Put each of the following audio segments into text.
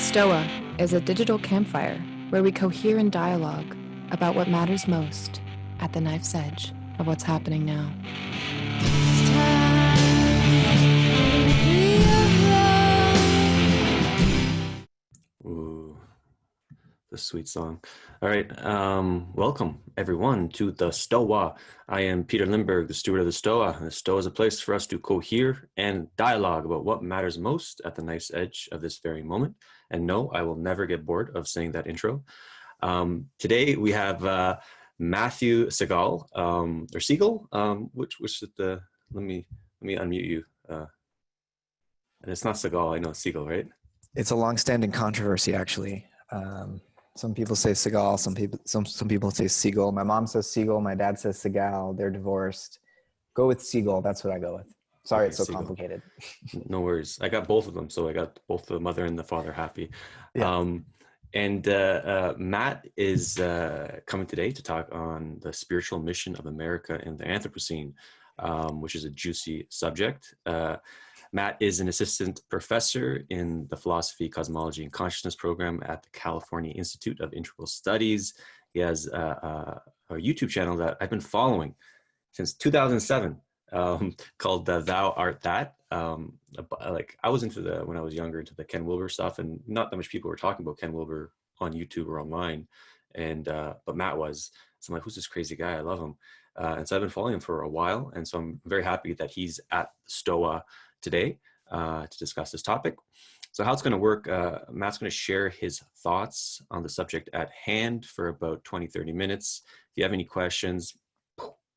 Stoa is a digital campfire where we cohere in dialogue about what matters most at the knife's edge of what's happening now. Ooh, the sweet song. All right, welcome everyone to the Stoa. I am Peter Lindbergh, the steward of the Stoa. The Stoa is a place for us to cohere and dialogue about what matters most at the knife's edge of this very moment. And no, I will never get bored of saying that intro. Today we have Matthew Segall, or Segall, which is the, let me unmute you. And it's not Segall, I know it's Segall, right? It's a long-standing controversy, actually. Some people say Segall, some people say Segall. My mom says Segall, my dad says Segall. They're divorced. Go with Segall. That's what I go with. Sorry, okay, it's so Segall. Complicated. No worries. I got both of them, so I got both the mother and the father happy. Yeah. Matt is coming today to talk on the spiritual mission of America in the Anthropocene, which is a juicy subject. Matt is an assistant professor in the Philosophy, Cosmology, and Consciousness program at the California Institute of Integral Studies. He has a YouTube channel that I've been following since 2007 called Thou Art That. Like I was when I was younger, into the Ken Wilber stuff, and not that much people were talking about Ken Wilber on YouTube or online. But Matt was. So I'm like, who's this crazy guy? I love him. And so I've been following him for a while. And so I'm very happy that he's at Stoa today to discuss this topic. So how it's going to work, Matt's going to share his thoughts on the subject at hand for about 20-30 minutes. If you have any questions,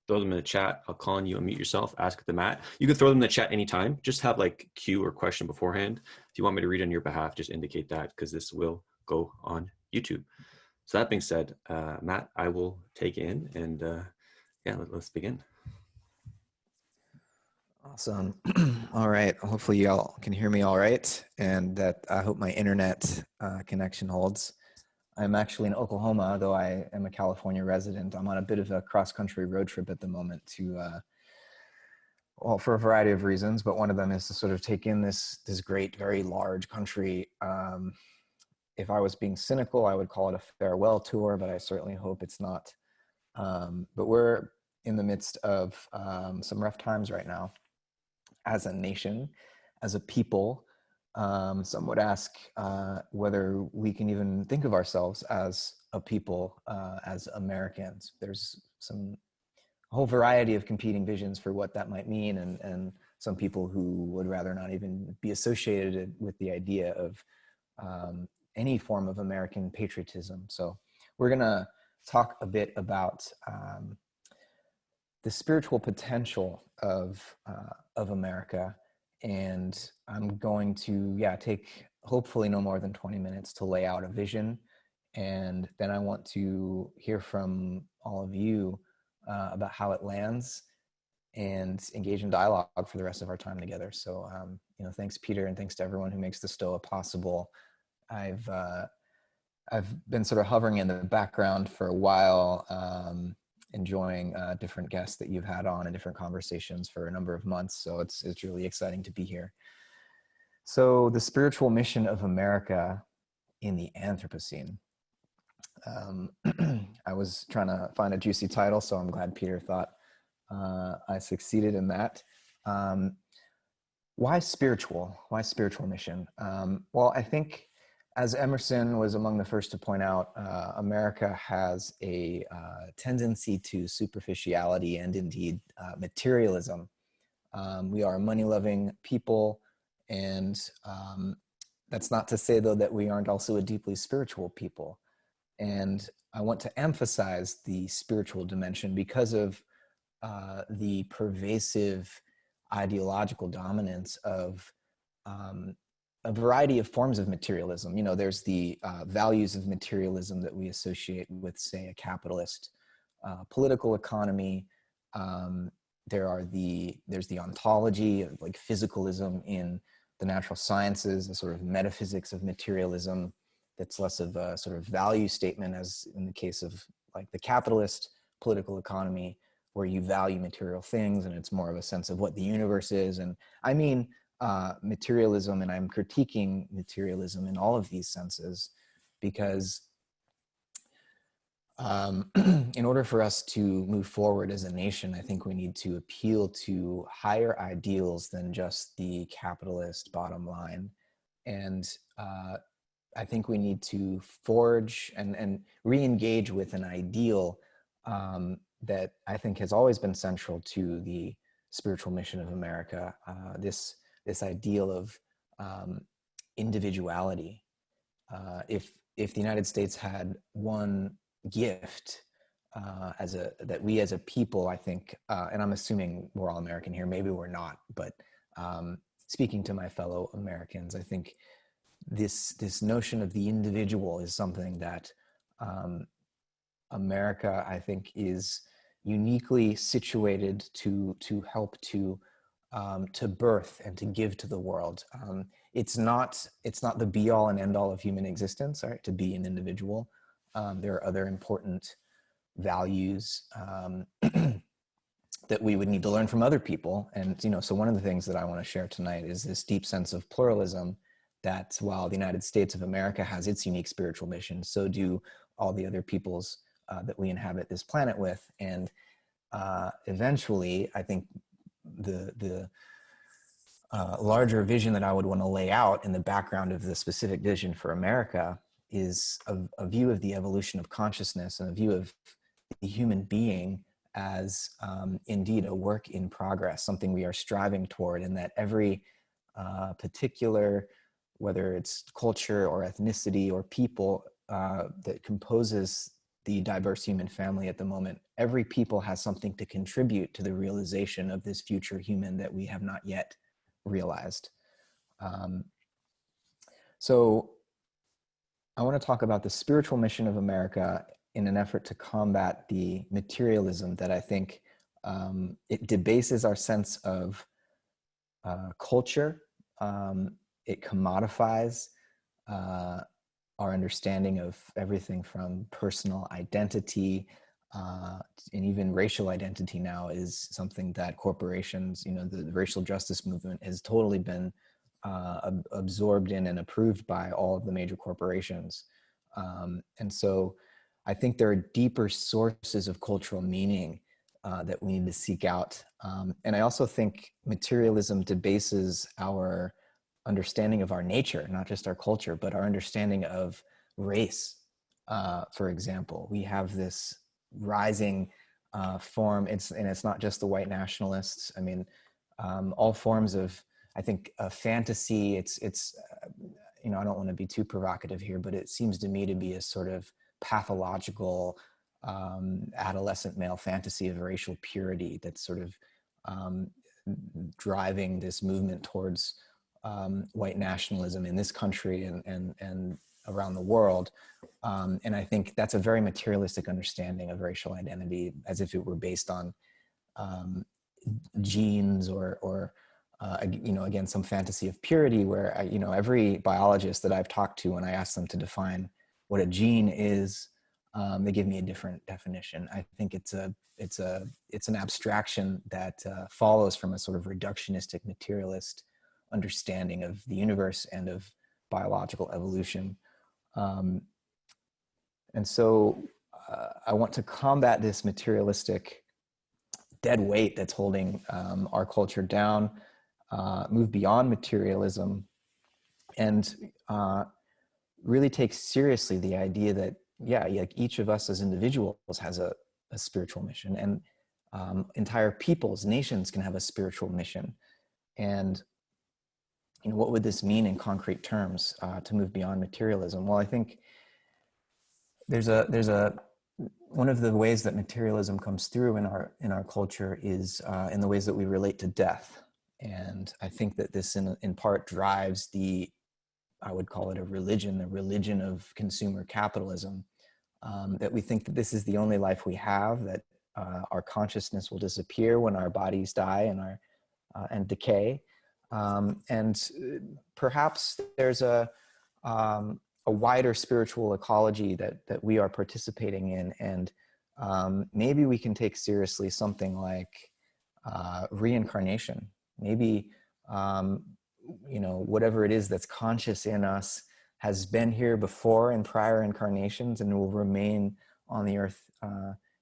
throw them in the chat. I'll call on you, unmute yourself, ask the Matt. You can throw them in the chat anytime. Just have like cue or question beforehand. If you want me to read on your behalf, just indicate that, because this will go on YouTube. So that being said, Matt, I will take in and yeah, let's begin. Awesome. All right. Hopefully y'all can hear me all right. And that I hope my internet connection holds. I'm actually in Oklahoma, though I am a California resident. I'm on a bit of a cross-country road trip at the moment to, well, for a variety of reasons, but one of them is to sort of take in this great, very large country. If I was being cynical, I would call it a farewell tour, but I certainly hope it's not. But we're in the midst of some rough times right now. As a nation, as a people, some would ask whether we can even think of ourselves as a people, as Americans. There's a whole variety of competing visions for what that might mean, and some people who would rather not even be associated with the idea of any form of American patriotism. So we're gonna talk a bit about the spiritual potential of America, and I'm going to take hopefully no more than 20 minutes to lay out a vision, and then I want to hear from all of you about how it lands and engage in dialogue for the rest of our time together. So thanks Peter, and thanks to everyone who makes the Stoa possible. I've been sort of hovering in the background for a while, enjoying different guests that you've had on and different conversations for a number of months. So it's really exciting to be here. So the spiritual mission of America in the Anthropocene. I was trying to find a juicy title, so I'm glad Peter thought I succeeded in that. Why spiritual? Why spiritual mission? Well, I think, as Emerson was among the first to point out, America has a tendency to superficiality and indeed materialism. We are a money-loving people, and that's not to say, though, that we aren't also a deeply spiritual people. And I want to emphasize the spiritual dimension because of the pervasive ideological dominance of a variety of forms of materialism. There's the values of materialism that we associate with, say, a capitalist political economy. There's the ontology of like physicalism in the natural sciences, the sort of metaphysics of materialism that's less of a sort of value statement, as in the case of like the capitalist political economy, where you value material things and it's more of a sense of what the universe is. And I mean, materialism, and I'm critiquing materialism in all of these senses, because in order for us to move forward as a nation, I think we need to appeal to higher ideals than just the capitalist bottom line. And I think we need to forge and re-engage with an ideal that I think has always been central to the spiritual mission of America, this ideal of individuality. If the United States had one gift that we as a people, I think, and I'm assuming we're all American here, maybe we're not, but speaking to my fellow Americans, I think this notion of the individual is something that America, I think, is uniquely situated to help to birth and to give to the world. It's not the be all and end all of human existence, right? To be an individual. There are other important values that we would need to learn from other people. And, so one of the things that I want to share tonight is this deep sense of pluralism, that while the United States of America has its unique spiritual mission, so do all the other peoples that we inhabit this planet with. And eventually, I think the larger vision that I would want to lay out in the background of the specific vision for America is a view of the evolution of consciousness and a view of the human being as indeed a work in progress, something we are striving toward, and that every particular, whether it's culture or ethnicity or people that composes the diverse human family at the moment, every people has something to contribute to the realization of this future human that we have not yet realized. So I want to talk about the spiritual mission of America in an effort to combat the materialism that I think it debases our sense of culture. It commodifies our understanding of everything from personal identity, and even racial identity now is something that corporations, the racial justice movement has totally been absorbed in and approved by all of the major corporations. And so I think there are deeper sources of cultural meaning that we need to seek out. And I also think materialism debases our understanding of our nature, not just our culture, but our understanding of race. For example, we have this rising form, and it's not just the white nationalists. I mean, all forms of, I think, fantasy. It's I don't want to be too provocative here, but it seems to me to be a sort of pathological adolescent male fantasy of racial purity that's sort of driving this movement towards white nationalism in this country and around the world. And I think that's a very materialistic understanding of racial identity, as if it were based on genes or again, some fantasy of purity, where every biologist that I've talked to, when I ask them to define what a gene is, they give me a different definition. I think it's an abstraction that follows from a sort of reductionistic materialist understanding of the universe and of biological evolution. And so I want to combat this materialistic dead weight that's holding our culture down, move beyond materialism, and really take seriously the idea that, like each of us as individuals has a spiritual mission, and entire peoples, nations can have a spiritual mission. And what would this mean in concrete terms to move beyond materialism? Well, I think there's one of the ways that materialism comes through in our culture is in the ways that we relate to death. And I think that this in part drives I would call it the religion of consumer capitalism, that we think that this is the only life we have, that our consciousness will disappear when our bodies die and decay. And perhaps there's a wider spiritual ecology that we are participating in. And maybe we can take seriously something like reincarnation. Maybe whatever it is that's conscious in us has been here before in prior incarnations and will remain on the earth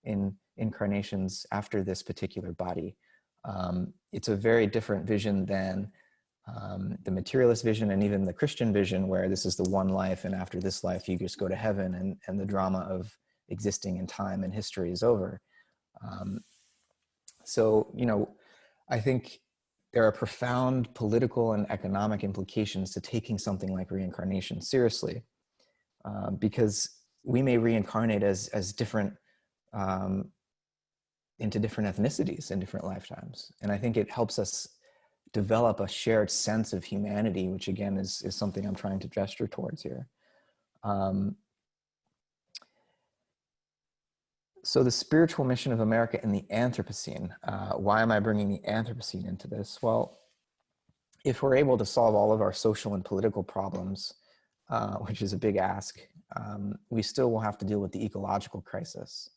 in incarnations after this particular body. It's a very different vision than the materialist vision and even the Christian vision, where this is the one life and after this life you just go to heaven and the drama of existing in time and history is over. So, I think there are profound political and economic implications to taking something like reincarnation seriously, because we may reincarnate as different, into different ethnicities in different lifetimes. And I think it helps us develop a shared sense of humanity, which again is something I'm trying to gesture towards here. So the spiritual mission of America in the Anthropocene. Why am I bringing the Anthropocene into this? Well, if we're able to solve all of our social and political problems, which is a big ask, we still will have to deal with the ecological crisis.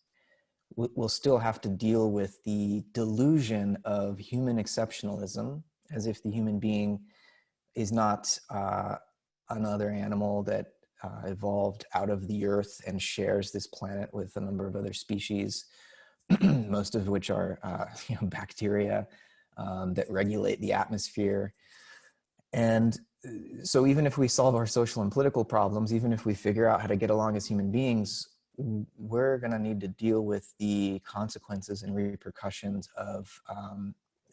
We'll still have to deal with the delusion of human exceptionalism, as if the human being is not another animal that evolved out of the earth and shares this planet with a number of other species, most of which are bacteria that regulate the atmosphere. And so even if we solve our social and political problems, even if we figure out how to get along as human beings, we're going to need to deal with the consequences and repercussions of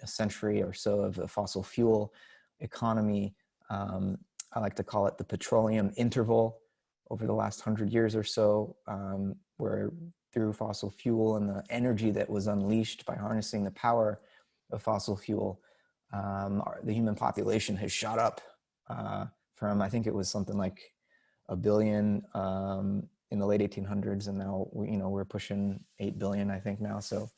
a century or so of the fossil fuel economy. I like to call it the petroleum interval over the last 100 years or so, where through fossil fuel and the energy that was unleashed by harnessing the power of fossil fuel, the human population has shot up from, I think it was something like 1 billion in the late 1800s, and now we're pushing 8 billion, I think now. So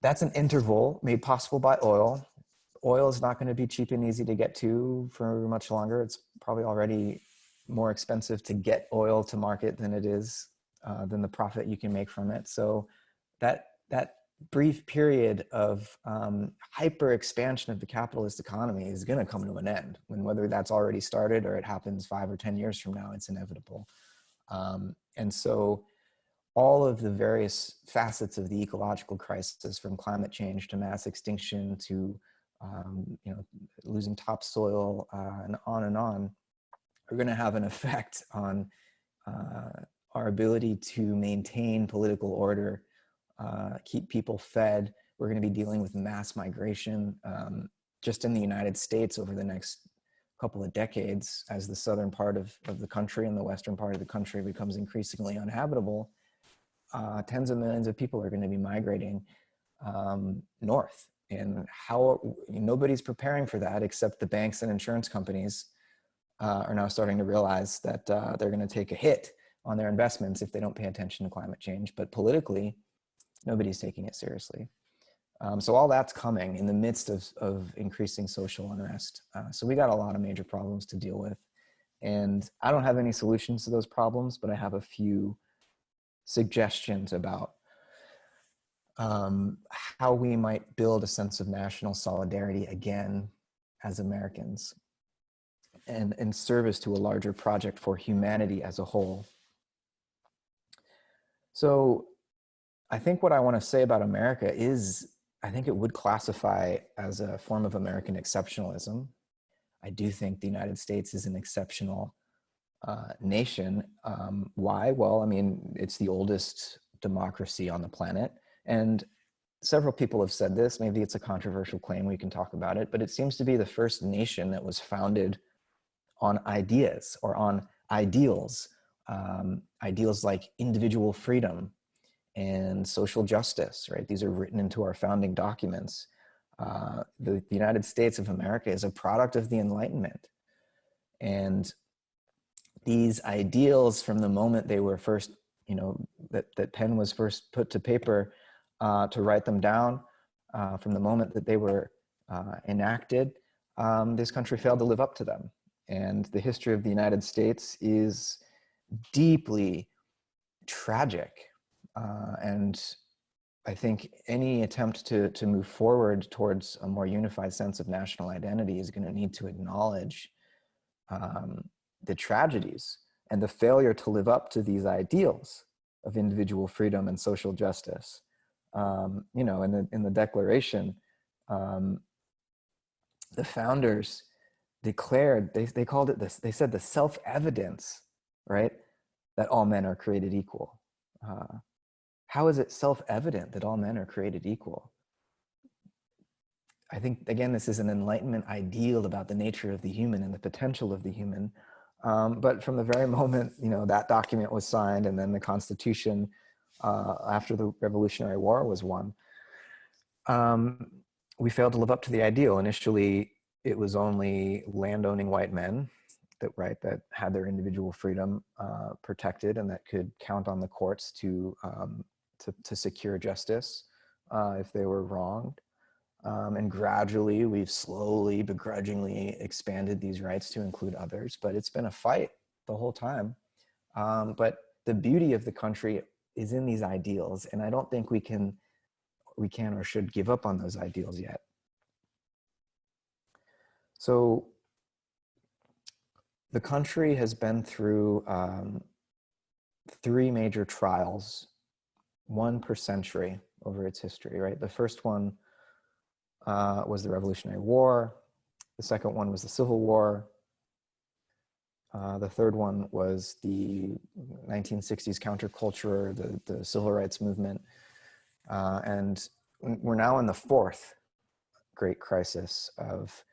that's an interval made possible by oil. Oil is not going to be cheap and easy to get to for much longer. It's probably already more expensive to get oil to market than it is than the profit you can make from it. So that brief period of hyper expansion of the capitalist economy is going to come to an end. And whether that's already started or it happens 5 or 10 years from now, it's inevitable. And so all of the various facets of the ecological crisis, from climate change to mass extinction to losing topsoil and on, are going to have an effect on our ability to maintain political order, keep people fed. We're going to be dealing with mass migration just in the United States over the next couple of decades, as the southern part of the country and the western part of the country becomes increasingly uninhabitable. Tens of millions of people are going to be migrating north. And nobody's preparing for that except the banks and insurance companies are now starting to realize that they're going to take a hit on their investments if they don't pay attention to climate change. But politically, nobody's taking it seriously. So all that's coming in the midst of increasing social unrest. So we got a lot of major problems to deal with. And I don't have any solutions to those problems, but I have a few suggestions about how we might build a sense of national solidarity again as Americans, and in service to a larger project for humanity as a whole. So I think what I want to say about America is, I think it would classify as a form of American exceptionalism. I do think the United States is an exceptional nation. Why? Well, I mean, it's the oldest democracy on the planet. And several people have said this, maybe it's a controversial claim, we can talk about it, but it seems to be the first nation that was founded on ideas or on ideals, ideals like individual freedom and social justice, right? These are written into our founding documents. The United States of America is a product of the Enlightenment. And these ideals, from the moment they were first, that pen was first put to paper to write them down, from the moment that they were enacted, this country failed to live up to them. And the history of the United States is deeply tragic and I think any attempt to move forward towards a more unified sense of national identity is going to need to acknowledge the tragedies and the failure to live up to these ideals of individual freedom and social justice. You know, in the Declaration, the founders declared, they called it this, they said the self-evidence, right, that all men are created equal. How is it self-evident that all men are created equal? I think, again, this is an Enlightenment ideal about the nature of the human and the potential of the human. But from the very moment, you know, that document was signed, and then the Constitution after the Revolutionary War was won, we failed to live up to the ideal. Initially, it was only landowning white men that had their individual freedom protected, and that could count on the courts to secure justice if they were wronged. And gradually, we've slowly, begrudgingly expanded these rights to include others, but it's been a fight the whole time. But the beauty of the country is in these ideals, and I don't think we can or should give up on those ideals yet. So the country has been through 3 major trials, 1 per century over its history, right? The first one was the Revolutionary War. The second one was the Civil War. The third one was the 1960s counterculture, the civil rights movement. And we're now in the 4th great crisis of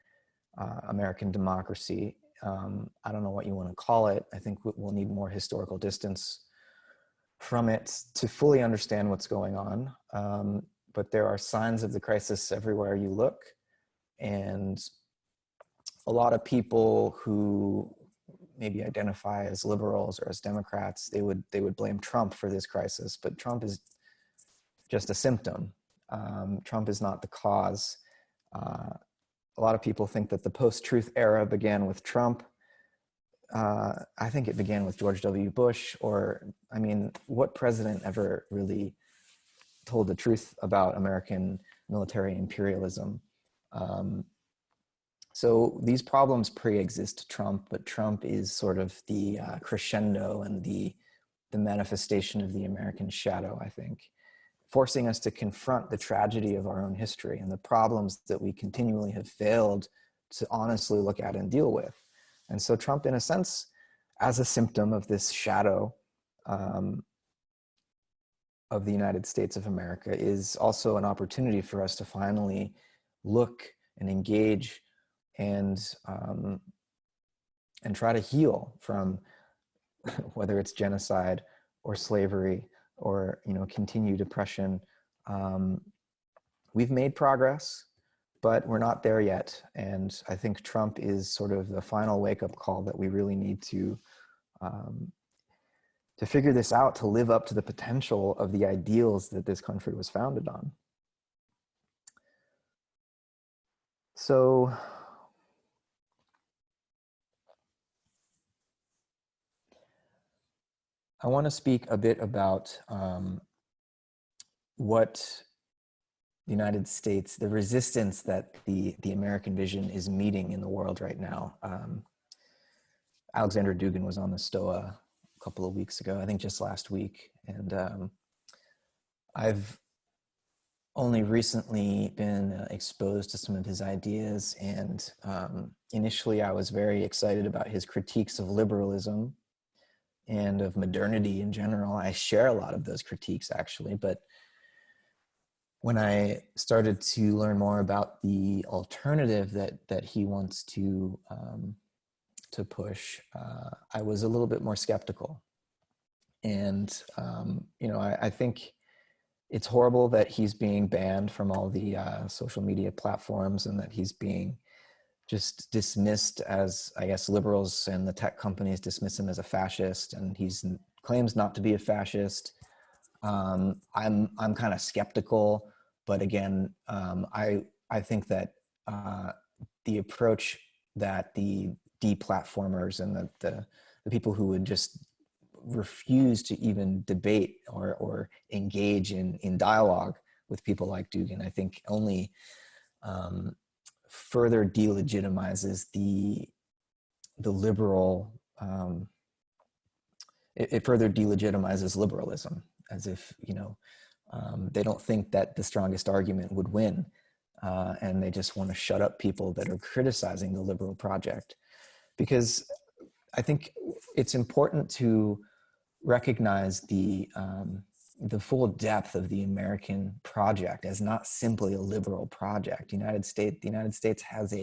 American democracy. I don't know what you want to call it. I think we'll need more historical distance from it to fully understand what's going on. But there are signs of the crisis everywhere you look. And a lot of people who maybe identify as liberals or as Democrats, they would blame Trump for this crisis, but Trump is just a symptom. Trump is not the cause. A lot of people think that the post-truth era began with Trump. I think it began with George W. Bush, or, I mean, what president ever really told the truth about American military imperialism? So these problems pre-exist Trump, but Trump is sort of the crescendo and the manifestation of the American shadow, I think, forcing us to confront the tragedy of our own history and the problems that we continually have failed to honestly look at and deal with. And so Trump, in a sense, as a symptom of this shadow of the United States of America, is also an opportunity for us to finally look and engage and try to heal from whether it's genocide or slavery or, you know, continued oppression. We've made progress, but we're not there yet. And I think Trump is sort of the final wake-up call that we really need to figure this out, to live up to the potential of the ideals that this country was founded on. So I want to speak a bit about what the United States, the resistance that the American vision is meeting in the world right now. Alexander Dugin was on the STOA a couple of weeks ago, I think just last week. And I've only recently been exposed to some of his ideas. And initially I was very excited about his critiques of liberalism and of modernity in general. I share a lot of those critiques, actually, but when I started to learn more about the alternative that he wants to push, I was a little bit more skeptical. And you know, I think it's horrible that he's being banned from all the social media platforms, and that he's being just dismissed as, I guess, liberals and the tech companies dismiss him as a fascist, and he claims not to be a fascist. I'm kind of skeptical, but again, I think that the approach that the deplatformers and the people who would just refuse to even debate or engage in dialogue with people like Dugin, I think only further delegitimizes the liberal, it further delegitimizes liberalism, as if, they don't think that the strongest argument would win, and they just want to shut up people that are criticizing the liberal project. Because I think it's important to recognize the full depth of the American project as not simply a liberal project. The United States has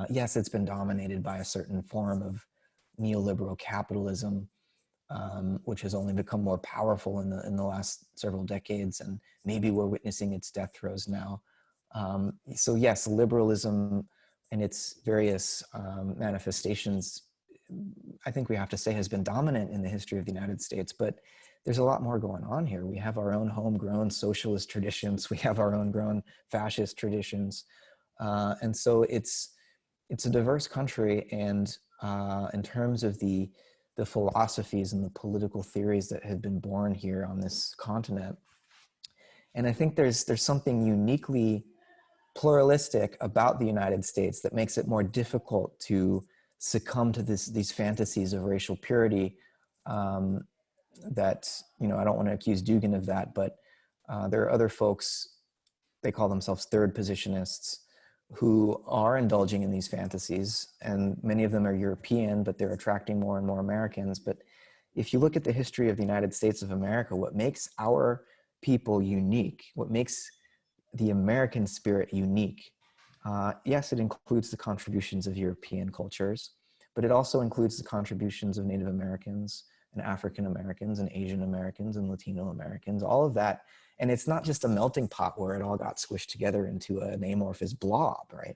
yes, it's been dominated by a certain form of neoliberal capitalism, which has only become more powerful in the last several decades, and maybe we're witnessing its death throes now. So yes, liberalism and its various manifestations, I think we have to say, has been dominant in the history of the United States, but there's a lot more going on here. We have our own homegrown socialist traditions. We have our own grown fascist traditions. And so it's a diverse country. And in terms of the philosophies and the political theories that have been born here on this continent, and I think there's something uniquely pluralistic about the United States that makes it more difficult to succumb to these fantasies of racial purity, that, I don't want to accuse Dugin of that, but there are other folks, they call themselves third positionists, who are indulging in these fantasies, and many of them are European, but they're attracting more and more Americans. But if you look at the history of the United States of America, what makes our people unique, what makes the American spirit unique, yes, it includes the contributions of European cultures, but it also includes the contributions of Native Americans and African Americans and Asian Americans and Latino Americans, all of that. And it's not just a melting pot where it all got squished together into an amorphous blob, right?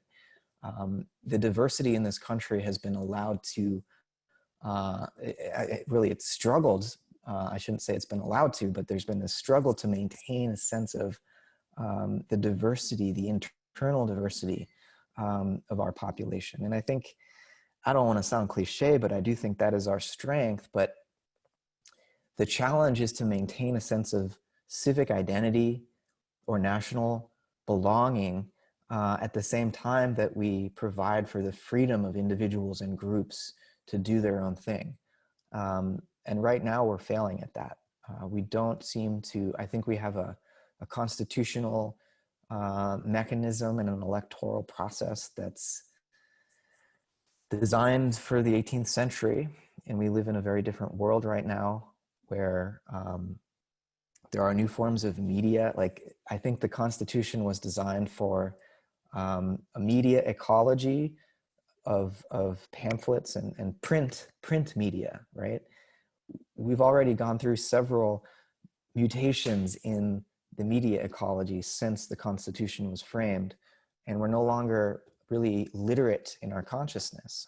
The diversity in this country has been allowed to, it's struggled. I shouldn't say it's been allowed to, but there's been a struggle to maintain a sense of the diversity, the internal diversity of our population. And I think, I don't want to sound cliche, but I do think that is our strength. But the challenge is to maintain a sense of civic identity or national belonging at the same time that we provide for the freedom of individuals and groups to do their own thing. And right now we're failing at that. We don't seem to, I think we have a constitutional mechanism and an electoral process that's designed for the 18th century. And we live in a very different world right now where there are new forms of media. Like, I think the Constitution was designed for a media ecology of pamphlets and print media, right? We've already gone through several mutations in the media ecology since the Constitution was framed, and we're no longer really literate in our consciousness.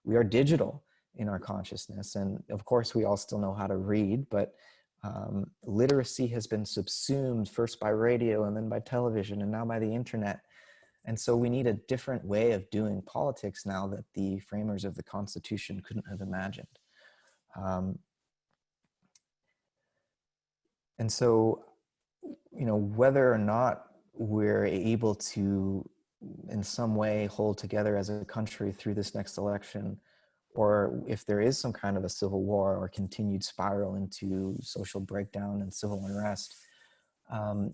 We are digital in our consciousness, and of course we all still know how to read, but literacy has been subsumed first by radio and then by television and now by the internet. And so we need a different way of doing politics now that the framers of the Constitution couldn't have imagined. And so, whether or not we're able to, in some way, hold together as a country through this next election, or if there is some kind of a civil war or continued spiral into social breakdown and civil unrest,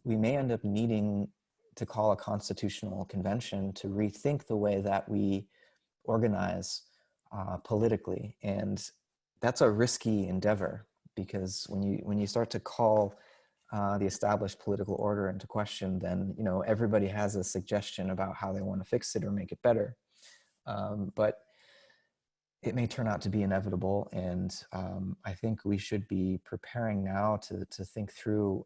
we may end up needing to call a constitutional convention to rethink the way that we organize politically. And that's a risky endeavor, because when you start to call the established political order into question, then everybody has a suggestion about how they want to fix it or make it better. But it may turn out to be inevitable, and I think we should be preparing now to think through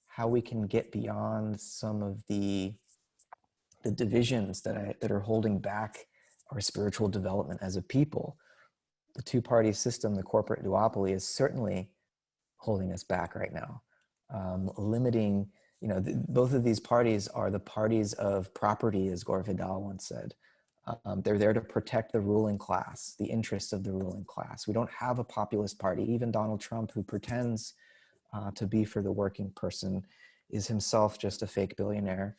how we can get beyond some of the divisions that are holding back our spiritual development as a people. The two-party system, the corporate duopoly, is certainly holding us back right now, limiting. Both of these parties are the parties of property, as Gore Vidal once said. They're there to protect the ruling class, the interests of the ruling class. We don't have a populist party. Even Donald Trump, who pretends to be for the working person, is himself just a fake billionaire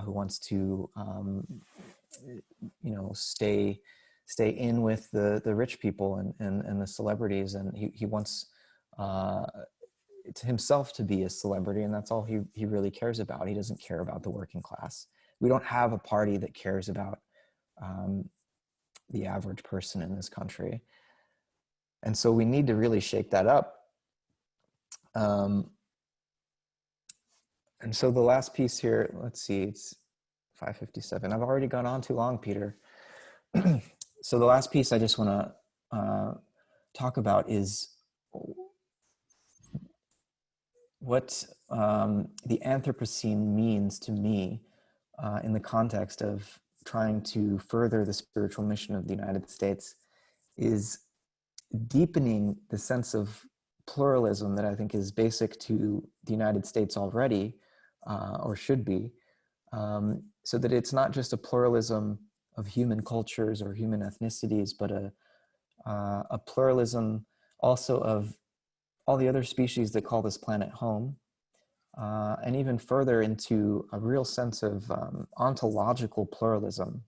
who wants to, stay in with the rich people and the celebrities, and he wants to himself to be a celebrity, and that's all he really cares about. He doesn't care about the working class. We don't have a party that cares about the average person in this country. And so we need to really shake that up. And so the last piece here, let's see, it's 5:57. I've already gone on too long, Peter. So the last piece I just want to talk about is what the Anthropocene means to me in the context of trying to further the spiritual mission of the United States, is deepening the sense of pluralism that I think is basic to the United States already, or should be, so that it's not just a pluralism of human cultures or human ethnicities, but a pluralism also of all the other species that call this planet home, and even further into a real sense of ontological pluralism.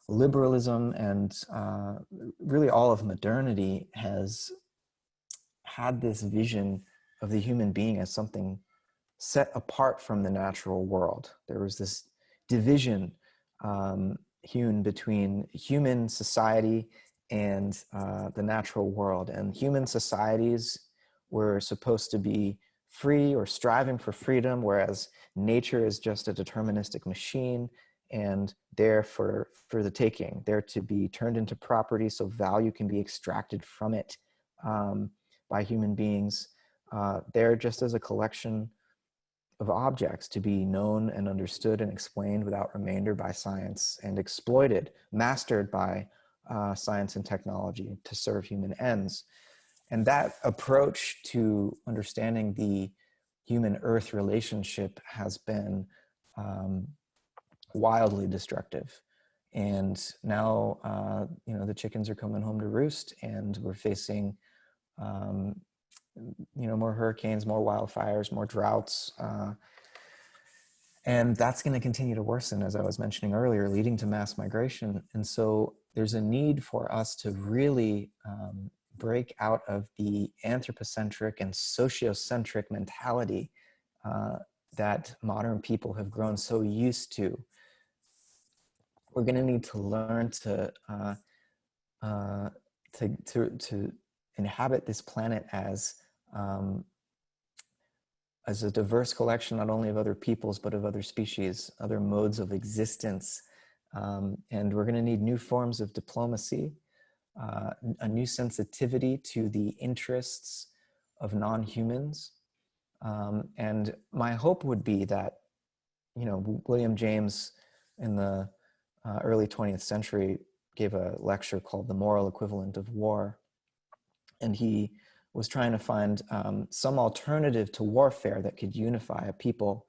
Liberalism and really all of modernity has had this vision of the human being as something set apart from the natural world. There was this division hewn between human society and the natural world. And human societies were supposed to be free or striving for freedom, whereas nature is just a deterministic machine and there for the taking, there to be turned into property so value can be extracted from it by human beings. They're just as a collection of objects to be known and understood and explained without remainder by science, and exploited, mastered by science and technology to serve human ends. And that approach to understanding the human-earth relationship has been wildly destructive. And now, the chickens are coming home to roost, and we're facing, more hurricanes, more wildfires, more droughts. And that's going to continue to worsen, as I was mentioning earlier, leading to mass migration. And so there's a need for us to really break out of the anthropocentric and sociocentric mentality that modern people have grown so used to. We're going to need to learn to inhabit this planet as a diverse collection, not only of other peoples, but of other species, other modes of existence. And we're going to need new forms of diplomacy, a new sensitivity to the interests of non-humans. And my hope would be that, William James in the early 20th century gave a lecture called The Moral Equivalent of War. And he was trying to find some alternative to warfare that could unify a people,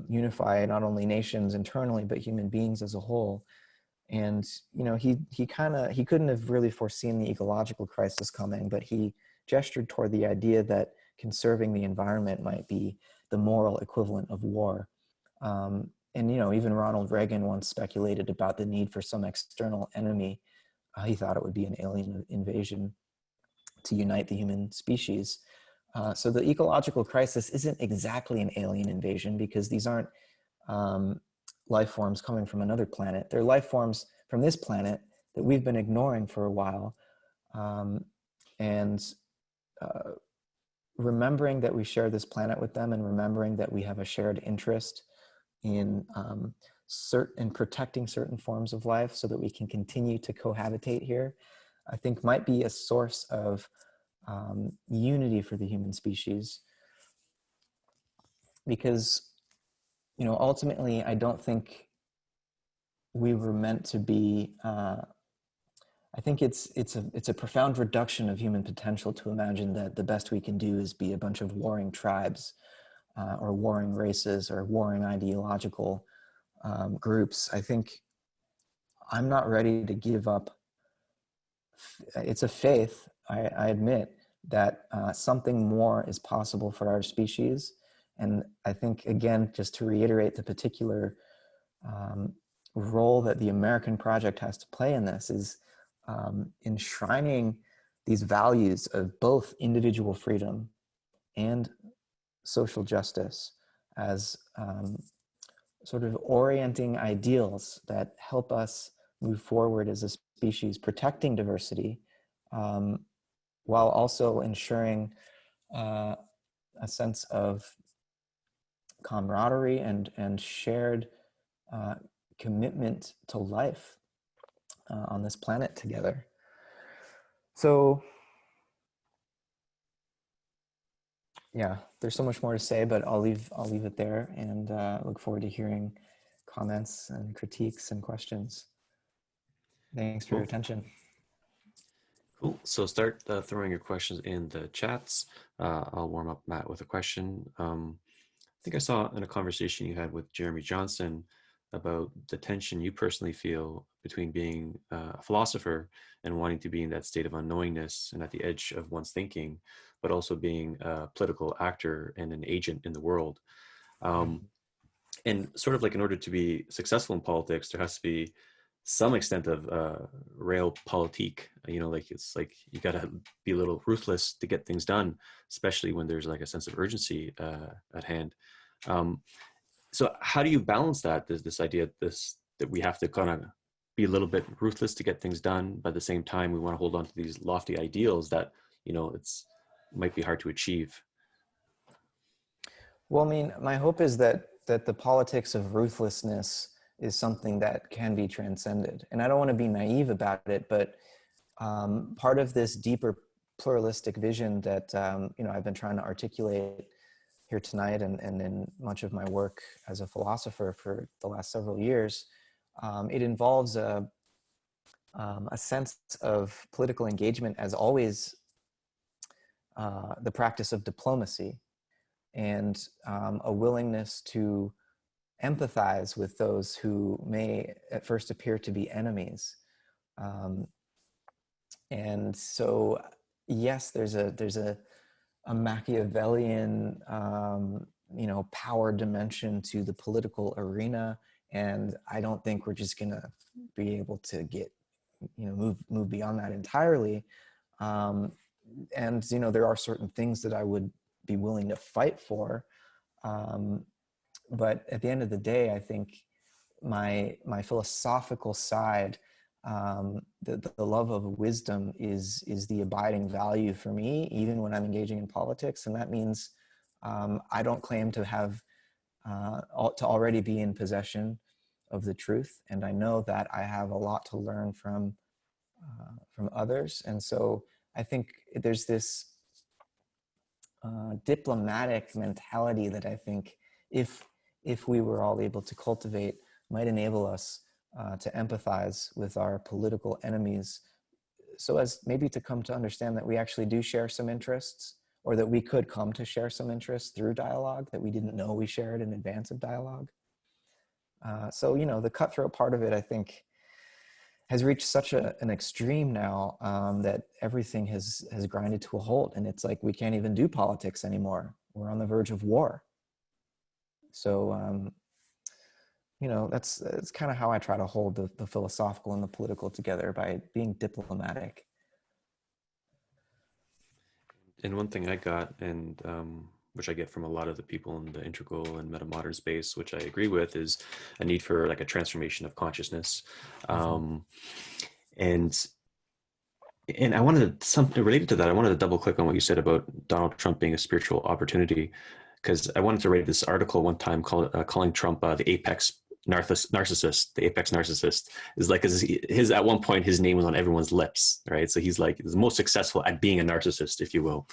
unify not only nations internally, but human beings as a whole. And, he couldn't have really foreseen the ecological crisis coming, but he gestured toward the idea that conserving the environment might be the moral equivalent of war. And, even Ronald Reagan once speculated about the need for some external enemy. He thought it would be an alien invasion to unite the human species. So the ecological crisis isn't exactly an alien invasion, because these aren't life forms coming from another planet. They're life forms from this planet that we've been ignoring for a while. And remembering that we share this planet with them, and remembering that we have a shared interest in protecting certain forms of life so that we can continue to cohabitate here, I think might be a source of unity for the human species. Because, ultimately, I don't think we were meant to be, I think it's a profound reduction of human potential to imagine that the best we can do is be a bunch of warring tribes or warring races or warring ideological groups, I think I'm not ready to give up. It's a faith, I admit, that something more is possible for our species. And I think, again, just to reiterate the particular role that the American project has to play in this is enshrining these values of both individual freedom and social justice as sort of orienting ideals that help us move forward as a species, protecting diversity, while also ensuring a sense of camaraderie and shared commitment to life on this planet together. So, yeah, there's so much more to say, but I'll leave it there, and look forward to hearing comments and critiques and questions. Thanks for your attention. Cool. So start throwing your questions in the chats. I'll warm up Matt with a question. I think I saw in a conversation you had with Jeremy Johnson about the tension you personally feel between being a philosopher and wanting to be in that state of unknowingness and at the edge of one's thinking, but also being a political actor and an agent in the world. And sort of like in order to be successful in politics, there has to be some extent of realpolitik, like it's like you got to be a little ruthless to get things done, especially when there's like a sense of urgency at hand. So how do you balance that? There's this idea that we have to kind of be a little bit ruthless to get things done, but at the same time we want to hold on to these lofty ideals that it's might be hard to achieve. Well, I mean, my hope is that the politics of ruthlessness is something that can be transcended. And I don't want to be naive about it, but part of this deeper pluralistic vision that I've been trying to articulate here tonight and in much of my work as a philosopher for the last several years, it involves a sense of political engagement as always the practice of diplomacy, and a willingness to empathize with those who may at first appear to be enemies. And so, yes, there's a Machiavellian, power dimension to the political arena. And I don't think we're just gonna be able to get, move beyond that entirely. And, there are certain things that I would be willing to fight for. But at the end of the day, I think my philosophical side, the love of wisdom is the abiding value for me, even when I'm engaging in politics. And that means I don't claim to have to already be in possession of the truth, and I know that I have a lot to learn from others. And so I think there's this diplomatic mentality that I think if we were all able to cultivate, might enable us to empathize with our political enemies, so as maybe to come to understand that we actually do share some interests, or that we could come to share some interests through dialogue that we didn't know we shared in advance of dialogue. So, the cutthroat part of it, I think, has reached such an extreme now that everything has grinded to a halt, and it's like we can't even do politics anymore. We're on the verge of war. So, that's kind of how I try to hold the philosophical and the political together, by being diplomatic. And one thing I got, and which I get from a lot of the people in the integral and meta-modern space, which I agree with, is a need for like a transformation of consciousness. And I wanted something related to that. I wanted to double click on what you said about Donald Trump being a spiritual opportunity, because I wanted to write this article one time calling Trump the apex narcissist. The apex narcissist is like his at one point his name was on everyone's lips, right? So he's like the most successful at being a narcissist, if you will.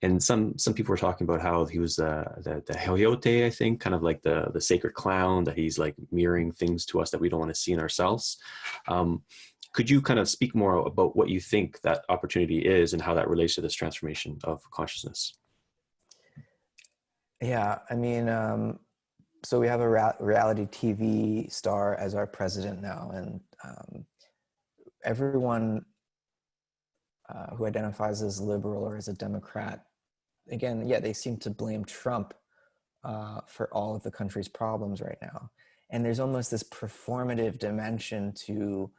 And some people were talking about how he was the Heliote, I think, kind of like the sacred clown, that he's like mirroring things to us that we don't want to see in ourselves. Could you kind of speak more about what you think that opportunity is and how that relates to this transformation of consciousness? Yeah, I mean, so we have a reality TV star as our president now, and everyone who identifies as liberal or as a Democrat, again, yeah, they seem to blame Trump for all of the country's problems right now. And there's almost this performative dimension to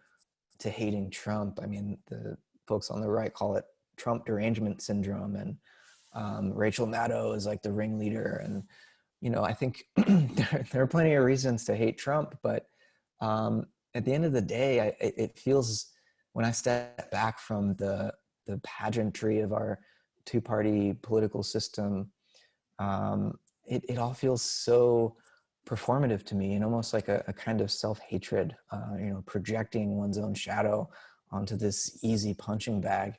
hating Trump. I mean, the folks on the right call it Trump derangement syndrome, and Rachel Maddow is like the ringleader. And you know, I think there are plenty of reasons to hate Trump, but at the end of the day, it feels, when I step back from the pageantry of our two-party political system, it all feels so performative to me, and almost like a kind of self-hatred, you know, projecting one's own shadow onto this easy punching bag.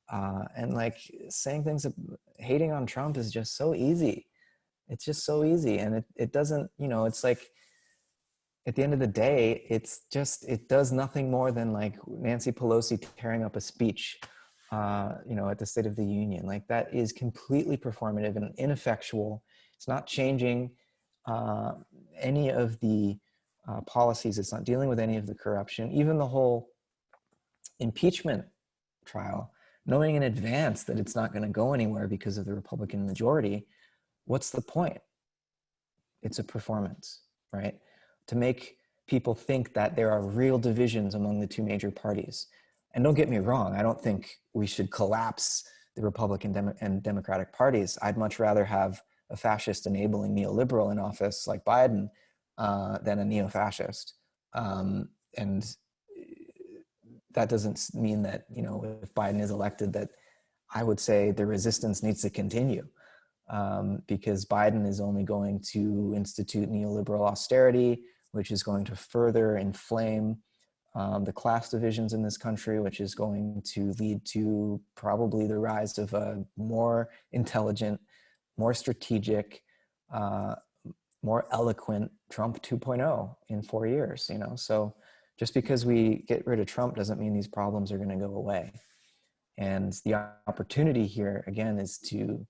And like saying things, hating on Trump is just so easy. It's just so easy. And it doesn't, you know, it's like, at the end of the day, it's just, it does nothing more than like Nancy Pelosi tearing up a speech, you know, at the State of the Union. Like, that is completely performative and ineffectual. It's not changing any of the policies. It's not dealing with any of the corruption. Even the whole impeachment trial, knowing in advance that it's not going to go anywhere because of the Republican majority, what's the point? It's a performance, right? To make people think that there are real divisions among the two major parties. And don't get me wrong, I don't think we should collapse the Republican and Democratic parties. I'd much rather have a fascist enabling neoliberal in office like Biden than a neo-fascist. And that doesn't mean that, you know, if Biden is elected, that I would say the resistance needs to continue. Because Biden is only going to institute neoliberal austerity, which is going to further inflame the class divisions in this country, which is going to lead to probably the rise of a more intelligent, more strategic, more eloquent Trump 2.0 in 4 years, you know? So just because we get rid of Trump doesn't mean these problems are going to go away. And the opportunity here, again, is to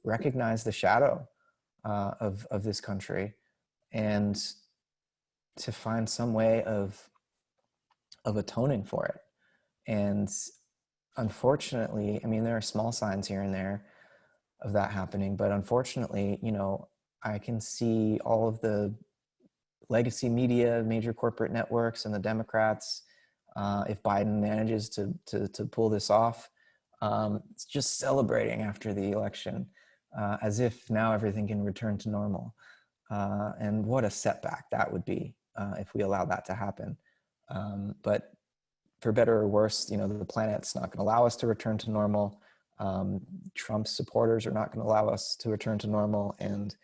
recognize the shadow of this country, and to find some way of atoning for it. And unfortunately, I mean, there are small signs here and there of that happening, but unfortunately, you know, I can see all of the legacy media, major corporate networks, and the Democrats, if Biden manages to pull this off, it's just celebrating after the election, as if now everything can return to normal. And what a setback that would be if we allow that to happen. But for better or worse, you know, the planet's not going to allow us to return to normal. Trump's supporters are not going to allow us to return to normal. And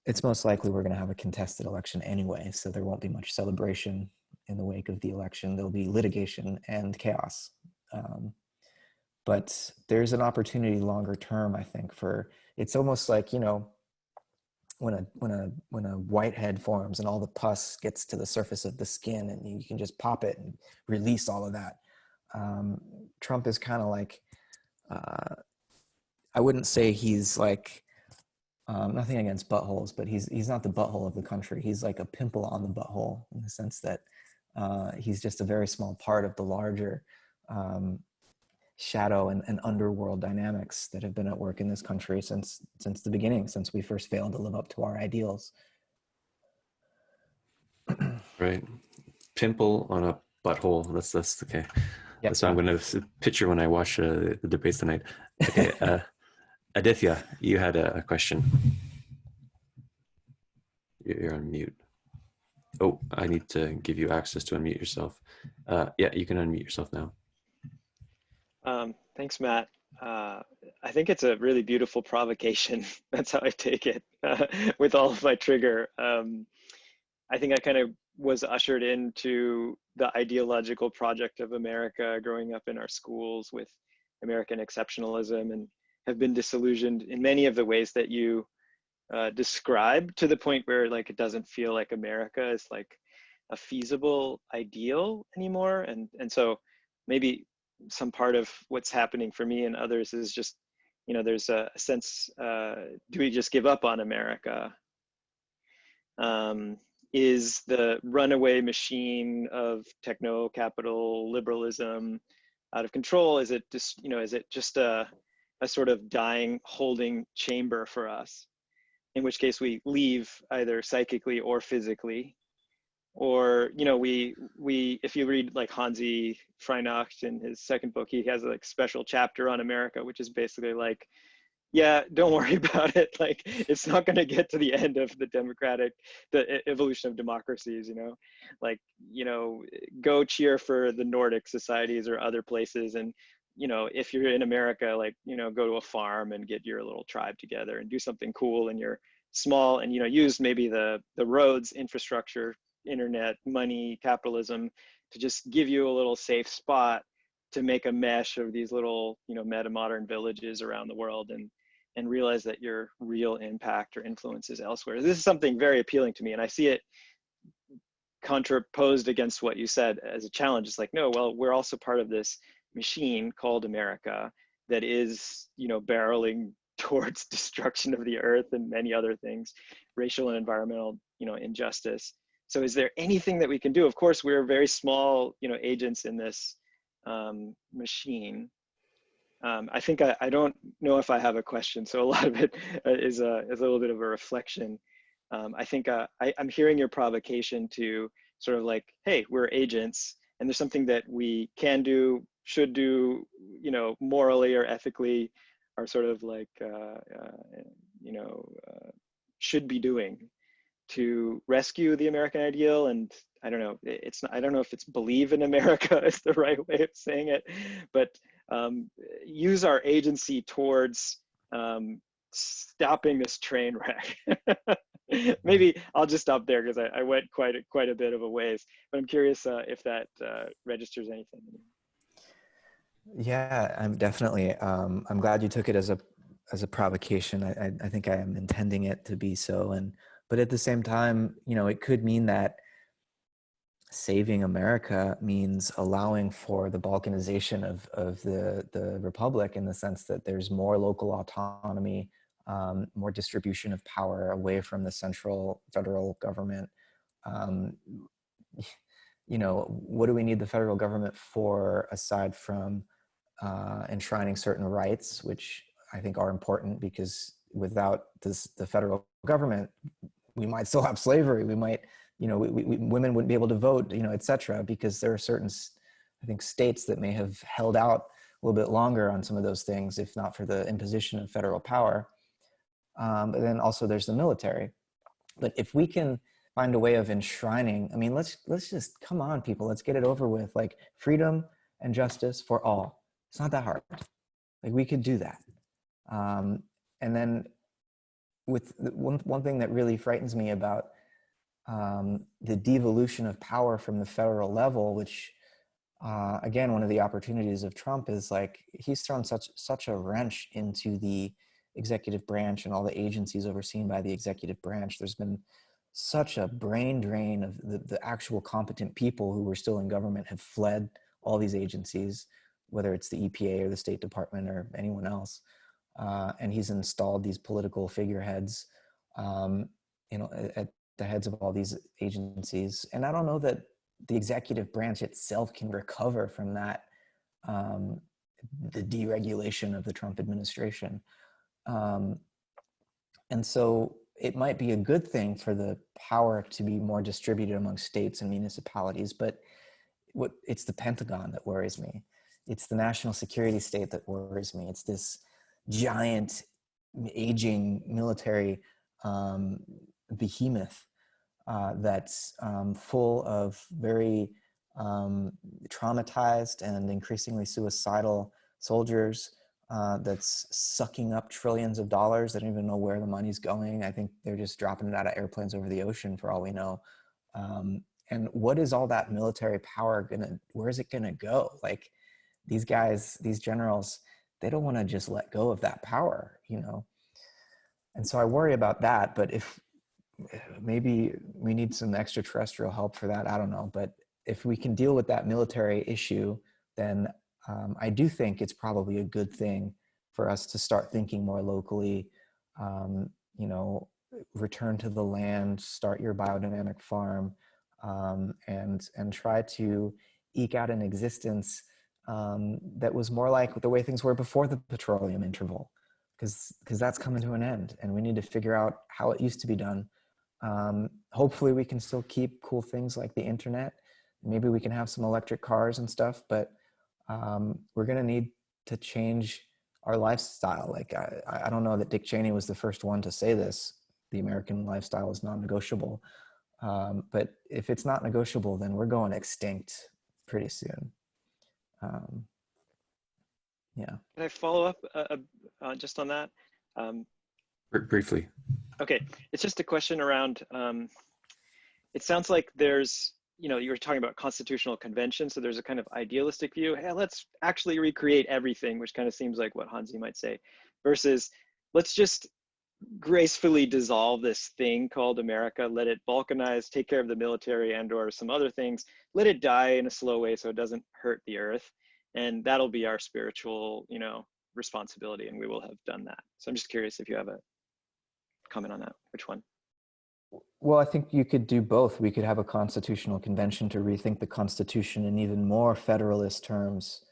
it's most likely we're going to have a contested election anyway. So there won't be much celebration in the wake of the election. There'll be litigation and chaos. But there's an opportunity longer term, I think, for, it's almost like, you know, when a Whitehead forms and all the pus gets to the surface of the skin and you can just pop it and release all of that. Trump is kind of like, I wouldn't say he's like, nothing against buttholes, but he's not the butthole of the country. He's like a pimple on the butthole, in the sense that he's just a very small part of the larger shadow and underworld dynamics that have been at work in this country since the beginning, since we first failed to live up to our ideals. Right. Pimple on a butthole. That's okay. Yep. That's what I'm going to picture when I watch the debates tonight. Okay. Aditya, you had a question. You're on mute. Oh, I need to give you access to unmute yourself. Yeah, you can unmute yourself now. Thanks, Matt. I think it's a really beautiful provocation. That's how I take it with all of my trigger. I think I kind of was ushered into the ideological project of America growing up in our schools with American exceptionalism, and have been disillusioned in many of the ways that you describe, to the point where like it doesn't feel like America is like a feasible ideal anymore. And so maybe some part of what's happening for me and others is just there's a sense, do we just give up on America? Is the runaway machine of techno capital liberalism out of control? Is it just, is it just a sort of dying holding chamber for us, in which case we leave either psychically or physically? Or, we if you read like Hansi Freinacht in his second book, he has a like special chapter on America, which is basically like, yeah, don't worry about it. Like, it's not going to get to the end of the evolution of democracies, like, go cheer for the Nordic societies or other places. And, if you're in America, like, go to a farm and get your little tribe together and do something cool in your small, and, use maybe the roads, infrastructure, internet, money, capitalism to just give you a little safe spot to make a mesh of these little, meta modern villages around the world, and realize that your real impact or influence is elsewhere. This is something very appealing to me, and I see it contraposed against what you said as a challenge. It's like, no, well, we're also part of this machine called America that is, barreling towards destruction of the earth and many other things, racial and environmental, injustice. So is there anything that we can do? Of course, we're very small, agents in this machine. I think I don't know if I have a question, so a lot of it is a little bit of a reflection. I think I'm hearing your provocation to sort of like, hey, we're agents, and there's something that we can do, should do, morally or ethically, or sort of like, should be doing to rescue the American ideal. And I don't know, I don't know if it's believe in America is the right way of saying it, but use our agency towards stopping this train wreck. Maybe I'll just stop there because I went quite a bit of a ways, but I'm curious if that registers anything. Yeah, I'm definitely. I'm glad you took it as a provocation. I think I am intending it to be so, but at the same time, it could mean that saving America means allowing for the balkanization of the republic, in the sense that there's more local autonomy, more distribution of power away from the central federal government. What do we need the federal government for, aside from enshrining certain rights, which I think are important, because without the federal government, we might still have slavery. We might, women wouldn't be able to vote, et cetera, because there are certain, I think, states that may have held out a little bit longer on some of those things, if not for the imposition of federal power. But then also there's the military. But if we can find a way of enshrining, I mean, let's just, come on, people, let's get it over with. Like, freedom and justice for all. It's not that hard. Like, we could do that. And then with one thing that really frightens me about the devolution of power from the federal level, which again, one of the opportunities of Trump is like, he's thrown such a wrench into the executive branch and all the agencies overseen by the executive branch. There's been such a brain drain of the actual competent people who were still in government have fled all these agencies, whether it's the EPA or the State Department or anyone else. And he's installed these political figureheads, at the heads of all these agencies. And I don't know that the executive branch itself can recover from that, the deregulation of the Trump administration. And so it might be a good thing for the power to be more distributed among states and municipalities, but it's the Pentagon that worries me. It's the national security state that worries me. It's this giant, aging military behemoth that's full of very traumatized and increasingly suicidal soldiers, that's sucking up trillions of dollars. They don't even know where the money's going. I think they're just dropping it out of airplanes over the ocean for all we know. And what is all that military power where is it gonna go? Like, these guys, these generals, they don't wanna just let go of that power, And so I worry about that, but if maybe we need some extraterrestrial help for that, I don't know. But if we can deal with that military issue, then I do think it's probably a good thing for us to start thinking more locally, you know, return to the land, start your biodynamic farm, and try to eke out an existence that was more like the way things were before the petroleum interval, because that's coming to an end, and we need to figure out how it used to be done. Hopefully we can still keep cool things like the internet. Maybe we can have some electric cars and stuff, but we're going to need to change our lifestyle. Like, I don't know that Dick Cheney was the first one to say this. The American lifestyle is non-negotiable. But if it's not negotiable, then we're going extinct pretty soon. Yeah. Can I follow up just on that? Briefly. Okay, it's just a question around, it sounds like there's, you know, you were talking about constitutional convention, so there's a kind of idealistic view, hey, let's actually recreate everything, which kind of seems like what Hansi might say, versus let's just gracefully dissolve this thing called America, let it balkanize, take care of the military and or some other things, let it die in a slow way so it doesn't hurt the earth, and that'll be our spiritual, you know, responsibility, and we will have done that. So I'm just curious if you have a comment on that. Which one? Well, I think you could do both. We could have a constitutional convention to rethink the Constitution in even more federalist terms,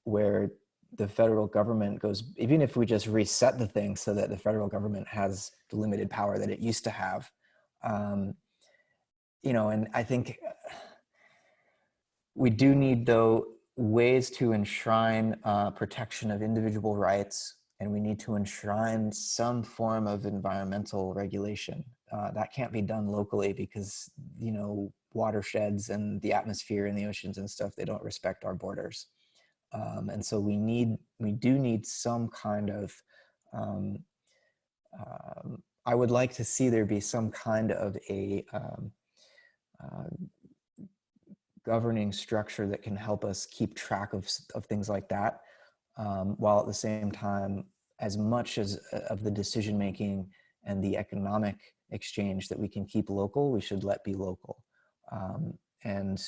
where the federal government goes, even if we just reset the thing so that the federal government has the limited power that it used to have. You know, and I think we do need, though, ways to enshrine protection of individual rights, and we need to enshrine some form of environmental regulation. That can't be done locally because, you know, watersheds and the atmosphere and the oceans and stuff, they don't respect our borders. And so we do need some kind of, I would like to see there be some kind of a governing structure that can help us keep track of things like that, while at the same time, as much as of the decision making and the economic exchange that we can keep local, we should let be local. And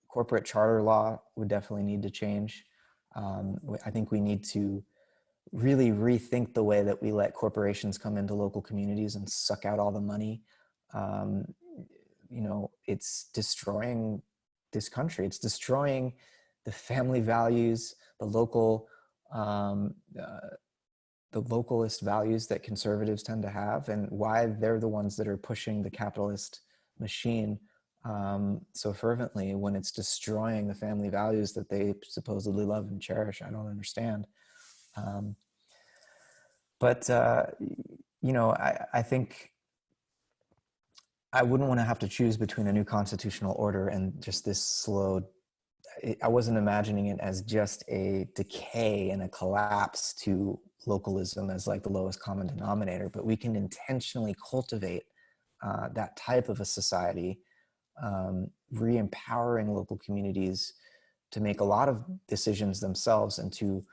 corporate charter law would definitely need to change. I think we need to really rethink the way that we let corporations come into local communities and suck out all the money. You know, it's destroying this country. It's destroying the family values, the local, the localist values that conservatives tend to have, and why they're the ones that are pushing the capitalist machine so fervently when it's destroying the family values that they supposedly love and cherish. I don't understand. But you know, I think I wouldn't want to have to choose between a new constitutional order and just this slow, I wasn't imagining it as just a decay and a collapse to localism as like the lowest common denominator, but we can intentionally cultivate that type of a society, re-empowering local communities to make a lot of decisions themselves, and to,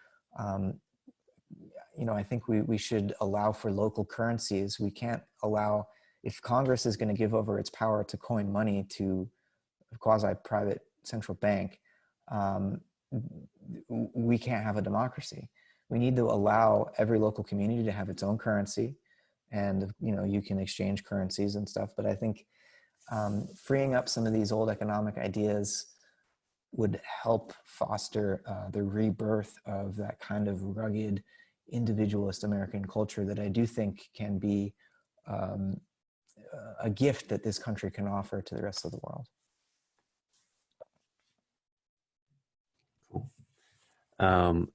you know, I think we should allow for local currencies. We can't allow, if Congress is going to give over its power to coin money to a quasi-private central bank, we can't have a democracy. We need to allow every local community to have its own currency, and, you know, you can exchange currencies and stuff. But I think freeing up some of these old economic ideas would help foster the rebirth of that kind of rugged individualist American culture that I do think can be a gift that this country can offer to the rest of the world. Cool.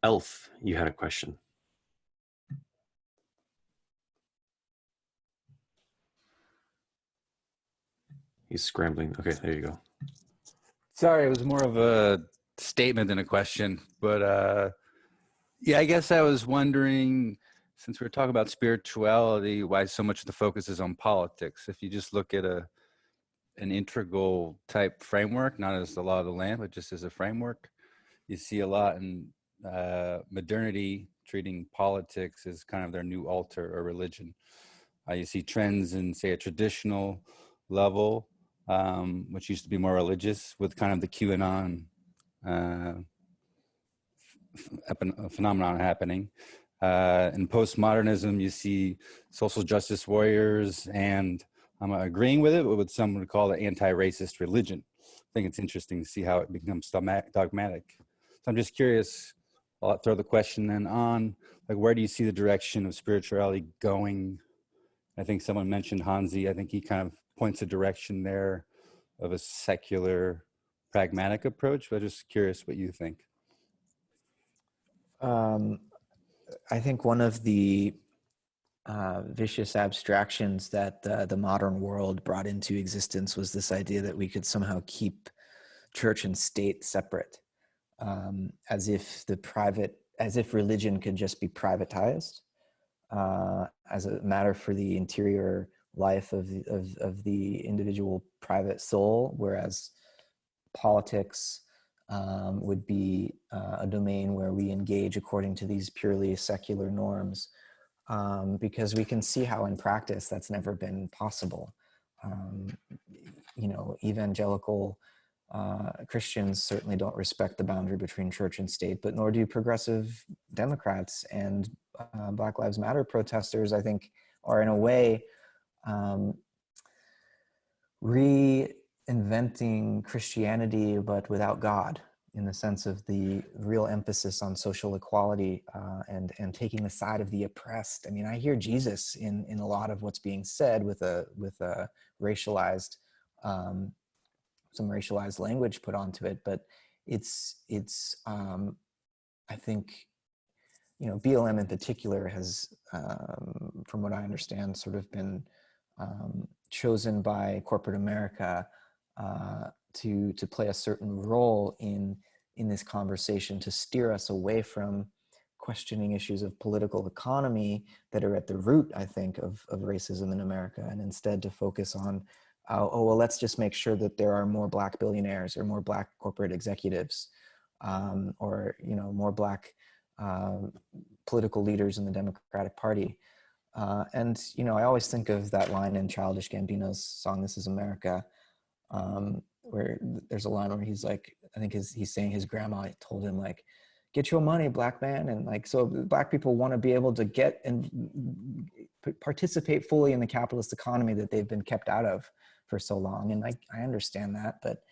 Elf, you had a question. He's scrambling. Okay, there you go. Sorry, it was more of a statement than a question, but yeah, I guess I was wondering, since we're talking about spirituality, why so much of the focus is on politics. If you just look at an integral type framework, not as the law of the land, but just as a framework, you see a lot in modernity treating politics as kind of their new altar or religion. You see trends in, say, a traditional level, which used to be more religious, with kind of the QAnon phenomenon happening. In postmodernism, you see social justice warriors, and I'm agreeing with it, but what some would call an anti-racist religion. I think it's interesting to see how it becomes dogmatic. So I'm just curious, I'll throw the question then on, like, where do you see the direction of spirituality going? I think someone mentioned Hansi. I think he kind of points a direction there of a secular, pragmatic approach, but just curious what you think. I think one of the vicious abstractions that the modern world brought into existence was this idea that we could somehow keep church and state separate, as if religion could just be privatized, as a matter for the interior life of the individual private soul, whereas politics would be a domain where we engage according to these purely secular norms, because we can see how in practice that's never been possible. Evangelical Christians certainly don't respect the boundary between church and state, but nor do progressive Democrats, and Black Lives Matter protesters, I think, are in a way reinventing Christianity, but without God, in the sense of the real emphasis on social equality and taking the side of the oppressed. I mean, I hear Jesus in a lot of what's being said with a racialized, some racialized language put onto it, but it's I think, BLM in particular has, from what I understand, sort of been chosen by corporate America to play a certain role in this conversation, to steer us away from questioning issues of political economy that are at the root, I think, of racism in America, and instead to focus on, let's just make sure that there are more Black billionaires or more Black corporate executives, or more Black political leaders in the Democratic Party. And I always think of that line in Childish Gambino's song "This Is America," where there's a line where he's like, I think he's saying his grandma told him, like, get your money, Black man. And like, so Black people want to be able to get and participate fully in the capitalist economy that they've been kept out of for so long. And I understand that, but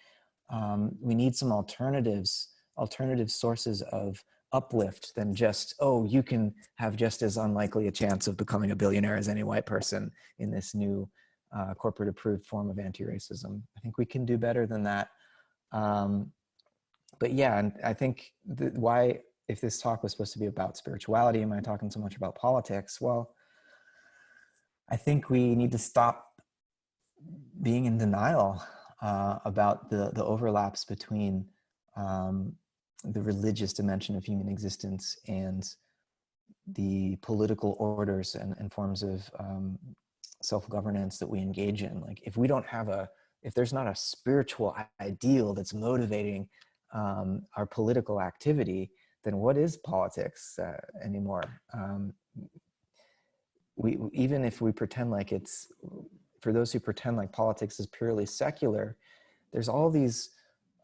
we need some alternative sources of uplift than just, you can have just as unlikely a chance of becoming a billionaire as any white person in this new corporate approved form of anti-racism. I think we can do better than that. But yeah, and I think why, if this talk was supposed to be about spirituality, am I talking so much about politics? Well, I think we need to stop being in denial about the overlaps between the religious dimension of human existence and the political orders and forms of self-governance that we engage in. Like, if there's not a spiritual ideal that's motivating our political activity, then what is politics anymore? Even if we pretend like for those who pretend like politics is purely secular, there's all these,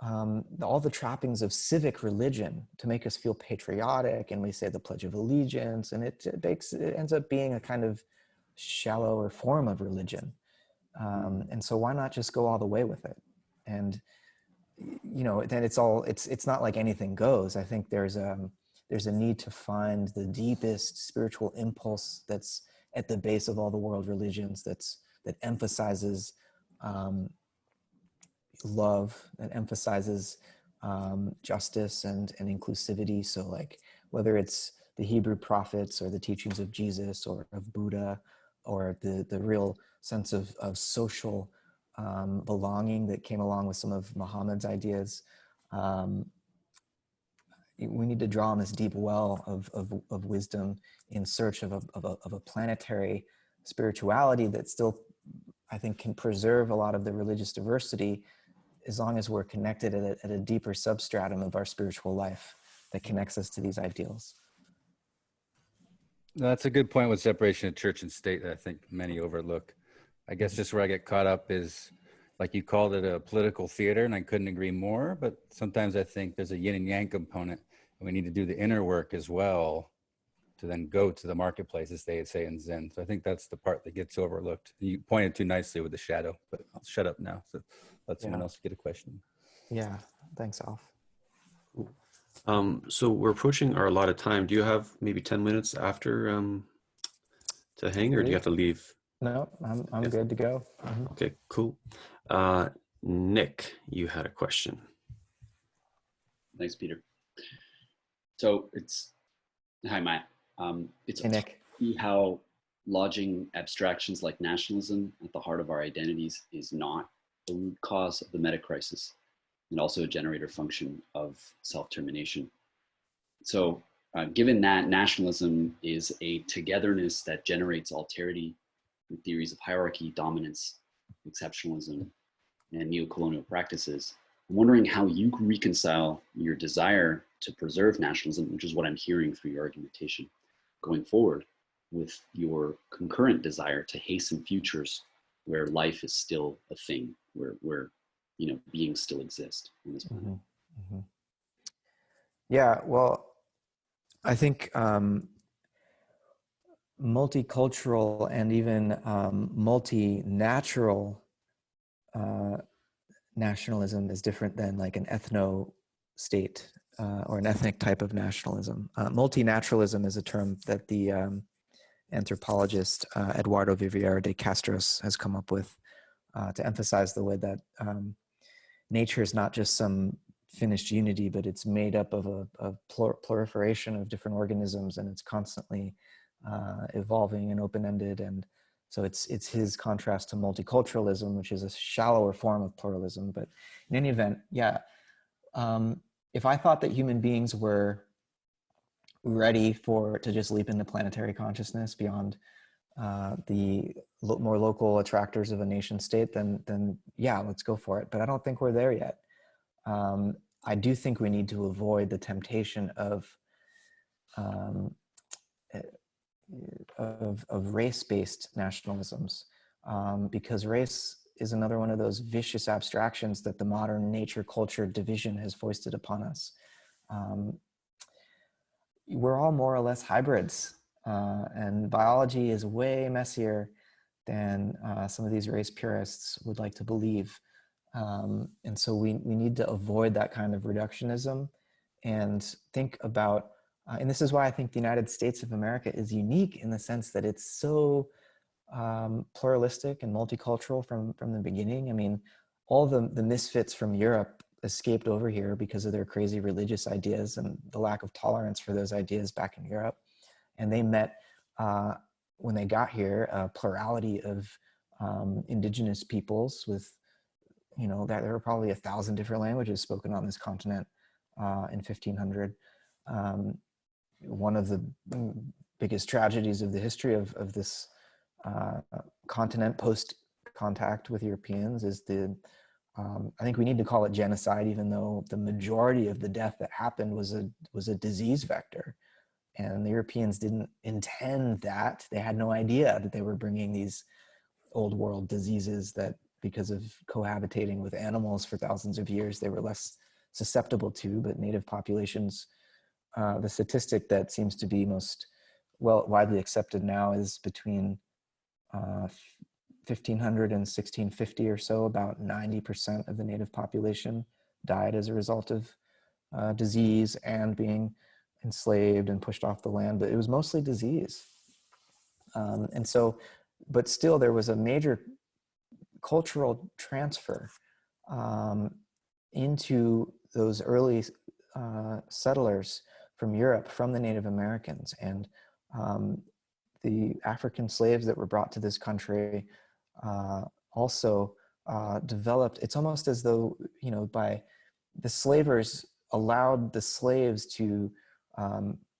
all the trappings of civic religion to make us feel patriotic, and we say the Pledge of Allegiance, and it ends up being a kind of shallower form of religion. And so why not just go all the way with it? And then it's not like anything goes. I think there's a need to find the deepest spiritual impulse that's at the base of all the world religions, that emphasizes love, that emphasizes justice and inclusivity. So like, whether it's the Hebrew prophets or the teachings of Jesus or of Buddha, or the real sense of social belonging that came along with some of Muhammad's ideas, we need to draw on this deep well of wisdom in search of a planetary spirituality that still, I think, can preserve a lot of the religious diversity, as long as we're connected at a deeper substratum of our spiritual life that connects us to these ideals. No, that's a good point with separation of church and state that I think many overlook. I guess just where I get caught up is, like you called it, a political theater, and I couldn't agree more, but sometimes I think there's a yin and yang component. We need to do the inner work as well to then go to the marketplace, as they say in Zen. So I think that's the part that gets overlooked. You pointed too nicely with the shadow, but I'll shut up now. So let someone else get a question. Yeah, thanks, Alf. So we're approaching our allotted time. Do you have maybe 10 minutes after to hang, or do you have to leave? No, I'm good to go. Mm-hmm. Okay, cool. Nick, you had a question. Thanks, Peter. So hi, Matt. It's Hey, Nick. how lodging abstractions like nationalism at the heart of our identities is not the root cause of the meta crisis, and also a generator function of self-termination. So given that nationalism is a togetherness that generates alterity in theories of hierarchy, dominance, exceptionalism, and neocolonial practices, I'm wondering how you reconcile your desire to preserve nationalism, which is what I'm hearing through your argumentation going forward, with your concurrent desire to hasten futures where life is still a thing, where beings still exist on this planet. Mm-hmm. Mm-hmm. Yeah, well, I think multicultural and even multinatural nationalism is different than like an ethno state or an ethnic type of nationalism. Multinaturalism is a term that the anthropologist Eduardo Vivier de Castros has come up with to emphasize the way that nature is not just some finished unity, but it's made up of a proliferation of different organisms, and it's constantly evolving and open-ended. And so it's his contrast to multiculturalism, which is a shallower form of pluralism. But in any event, yeah, if I thought that human beings were ready to just leap into planetary consciousness beyond the more local attractors of a nation state, then yeah, let's go for it. But I don't think we're there yet. I do think we need to avoid the temptation of race-based nationalisms, because race is another one of those vicious abstractions that the modern nature-culture division has foisted upon us. We're all more or less hybrids, and biology is way messier than some of these race purists would like to believe. And so we need to avoid that kind of reductionism and think about, and this is why I think the United States of America is unique in the sense that it's so pluralistic and multicultural from the beginning. I mean, all the misfits from Europe escaped over here because of their crazy religious ideas and the lack of tolerance for those ideas back in Europe. And they met, when they got here, a plurality of indigenous peoples with, that there were probably 1,000 different languages spoken on this continent in 1500. One of the biggest tragedies of the history of this continent post contact with Europeans is I think we need to call it genocide, even though the majority of the death that happened was a disease vector. And the Europeans didn't intend that. They had no idea that they were bringing these old world diseases that, because of cohabitating with animals for thousands of years, they were less susceptible to. But native populations, the statistic that seems to be most widely accepted now is between 1500 and 1650 or so, about 90% of the native population died as a result of disease and being enslaved and pushed off the land, but it was mostly disease. And so, but still there was a major cultural transfer into those early settlers from Europe, from the Native Americans. And the African slaves that were brought to this country also developed, it's almost as though, by the slavers allowed the slaves to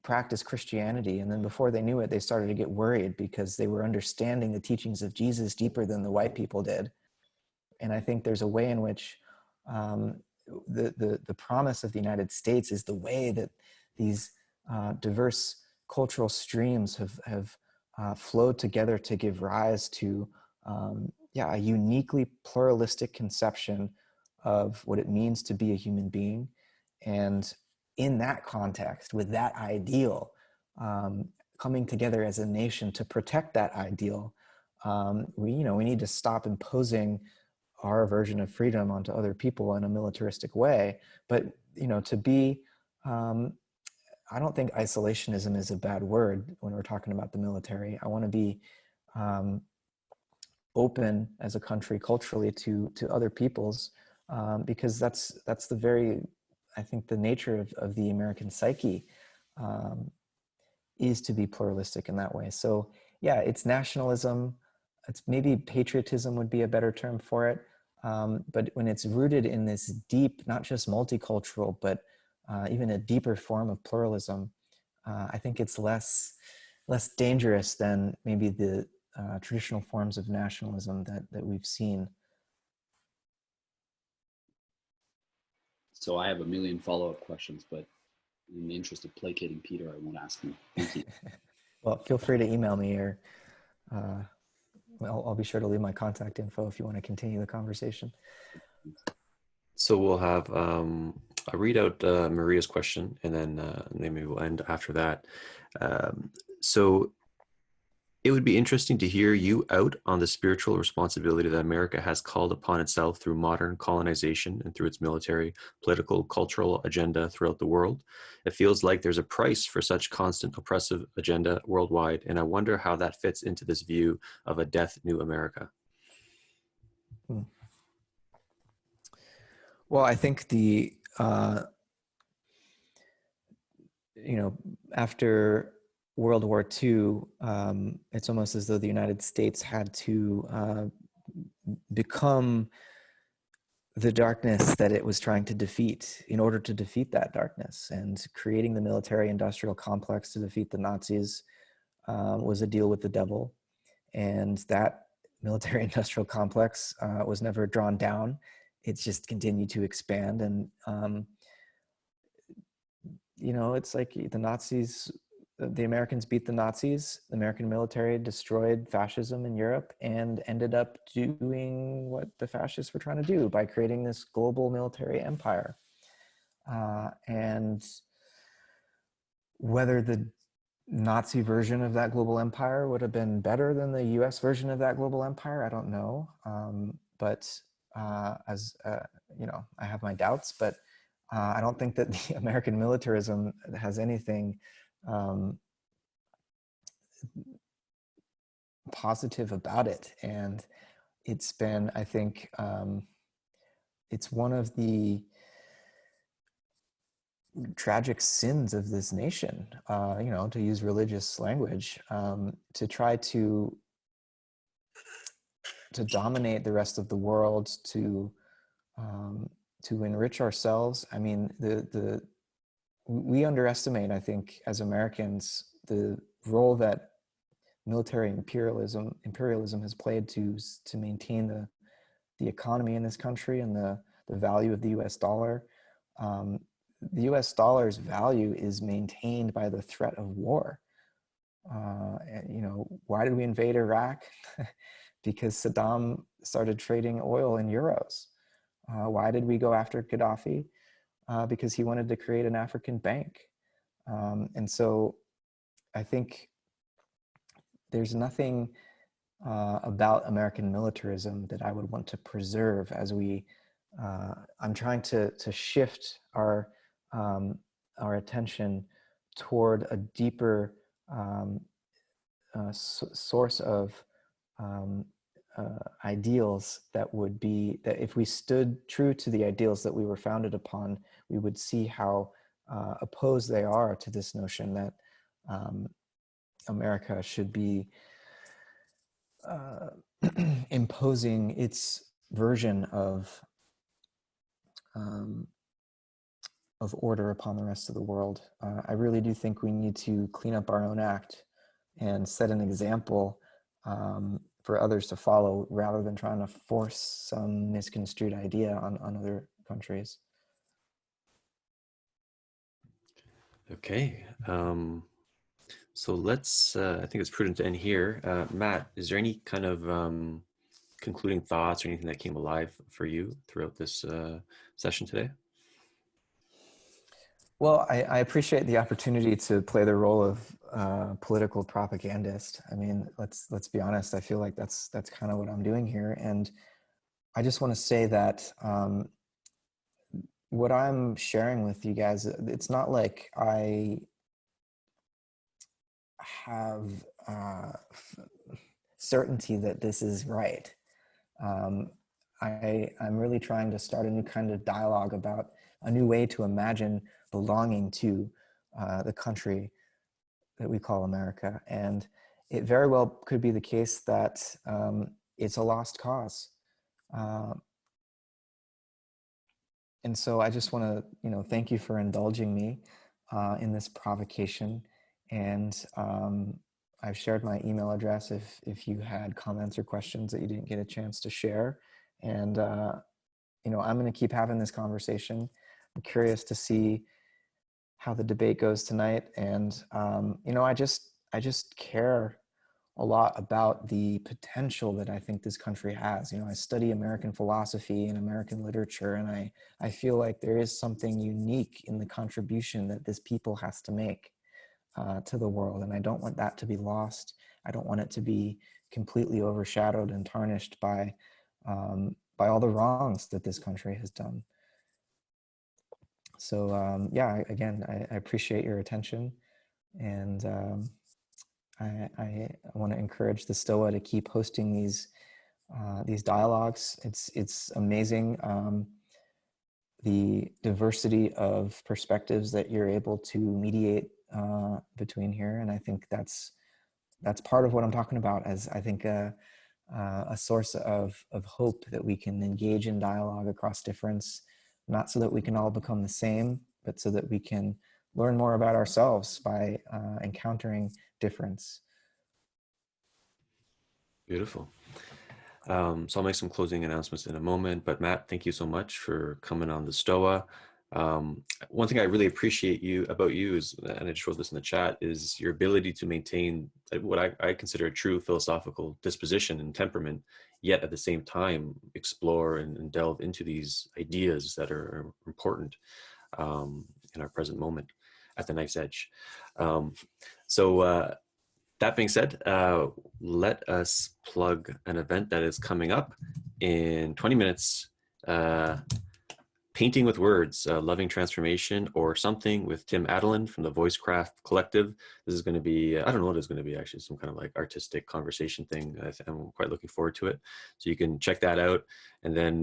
practice Christianity. And then before they knew it, they started to get worried because they were understanding the teachings of Jesus deeper than the white people did. And I think there's a way in which the promise of the United States is the way that these diverse cultural streams have flowed together to give rise to a uniquely pluralistic conception of what it means to be a human being. And in that context, with that ideal, coming together as a nation to protect that ideal, we need to stop imposing our version of freedom onto other people in a militaristic way. But to be, I don't think isolationism is a bad word when we're talking about the military. I want to be open as a country culturally to other peoples, because that's the very, I think, the nature of the American psyche, is to be pluralistic in that way. So yeah, it's nationalism. It's maybe patriotism would be a better term for it. But when it's rooted in this deep, not just multicultural, but even a deeper form of pluralism, I think it's less dangerous than maybe the traditional forms of nationalism that we've seen. So I have a million follow-up questions, but in the interest of placating Peter, I won't ask him. Thank you. Well, feel free to email me, or I'll be sure to leave my contact info if you want to continue the conversation. So we'll have, I'll read out Maria's question, and then maybe we'll end after that. So it would be interesting to hear you out on the spiritual responsibility that America has called upon itself through modern colonization and through its military, political, cultural agenda throughout the world. It feels like there's a price for such constant oppressive agenda worldwide, and I wonder how that fits into this view of a death new America. Well, I think after World War II, it's almost as though the United States had to become the darkness that it was trying to defeat in order to defeat that darkness. And creating the military-industrial complex to defeat the Nazis was a deal with the devil. And that military-industrial complex was never drawn down. It's just continued to expand. And, it's like the Nazis, the Americans beat the Nazis. The American military destroyed fascism in Europe and ended up doing what the fascists were trying to do by creating this global military empire. And whether the Nazi version of that global empire would have been better than the US version of that global empire, I don't know. But I have my doubts, but I don't think that the American militarism has anything positive about it. And it's been, I think, it's one of the tragic sins of this nation, to use religious language, to try to dominate the rest of the world, to enrich ourselves. I mean, we underestimate, I think, as Americans, the role that military imperialism has played to maintain the economy in this country and the value of the US dollar. The US dollar's value is maintained by the threat of war. Why did we invade Iraq? Because Saddam started trading oil in euros. Why did we go after Gaddafi? Because he wanted to create an African bank. And so I think there's nothing about American militarism that I would want to preserve as I'm trying to shift our attention toward a deeper source of ideals that would be, that if we stood true to the ideals that we were founded upon, we would see how opposed they are to this notion that America should be imposing its version of order upon the rest of the world. I really do think we need to clean up our own act and set an example for others to follow, rather than trying to force some misconstrued idea on other countries. Okay. So let's, I think it's prudent to end here. Matt, is there any kind of concluding thoughts or anything that came alive for you throughout this session today? Well, I appreciate the opportunity to play the role of political propagandist. I mean, let's be honest. I feel like that's kind of what I'm doing here, and I just want to say that what I'm sharing with you guys, it's not like I have certainty that this is right. Um, I'm really trying to start a new kind of dialogue about a new way to imagine belonging to the country that we call America. And it very well could be the case that it's a lost cause. And so I just want to, thank you for indulging me in this provocation. And I've shared my email address if you had comments or questions that you didn't get a chance to share. And, I'm going to keep having this conversation. I'm curious to see how the debate goes tonight. And, I just care a lot about the potential that I think this country has. I study American philosophy and American literature, and I feel like there is something unique in the contribution that this people has to make to the world. And I don't want that to be lost. I don't want it to be completely overshadowed and tarnished by all the wrongs that this country has done. So yeah, again, I appreciate your attention, and I want to encourage the STOA to keep hosting these dialogues. It's amazing the diversity of perspectives that you're able to mediate between here, and I think that's part of what I'm talking about, as I think a source of hope that we can engage in dialogue across difference, not so that we can all become the same, but so that we can learn more about ourselves by encountering difference. Beautiful. So I'll make some closing announcements in a moment, but Matt, thank you so much for coming on the STOA. One thing I really appreciate about you is, and I just wrote this in the chat, is your ability to maintain what I consider a true philosophical disposition and temperament, yet at the same time explore and delve into these ideas that are important in our present moment at the knife's edge. That being said, let us plug an event that is coming up in 20 minutes. Painting with Words, Loving Transformation or Something with Tim Adeline from the Voicecraft Collective. This is going to be, I don't know what it's going to be actually, some kind of like artistic conversation thing. I'm quite looking forward to it. So you can check that out. And then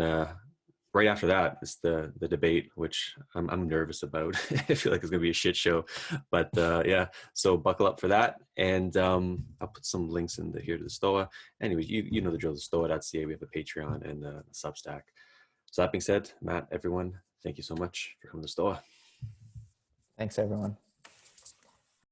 right after that is the debate, which I'm nervous about. I feel like it's going to be a shit show. But yeah, so buckle up for that. And I'll put some links in here to the STOA. Anyways, you know the drill, the stoa.ca. We have a Patreon and a Substack. So that being said, Matt, everyone, thank you so much for coming to STOA. Thanks, everyone.